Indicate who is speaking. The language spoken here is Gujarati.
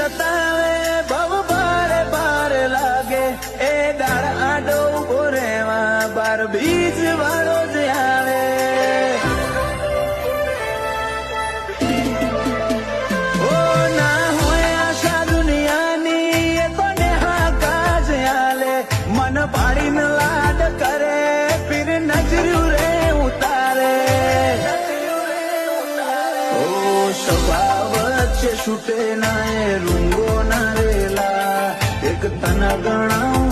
Speaker 1: સતાવે ભવ ભારે ભારે લાગે એ દાળ આડો ઉભો રહેવા બાર બીજ વાળો જ આવે ઓ ના હોય આશા દુનિયાની એ તો નેહાકા જ આલે મન પાડીને લાડ કરે ફિર નજર્યું રે ઉતારે ઓ સ્વભાવ વચ્ચે છૂટે ના એ રૂંગો ના રેલા એક તના ગણા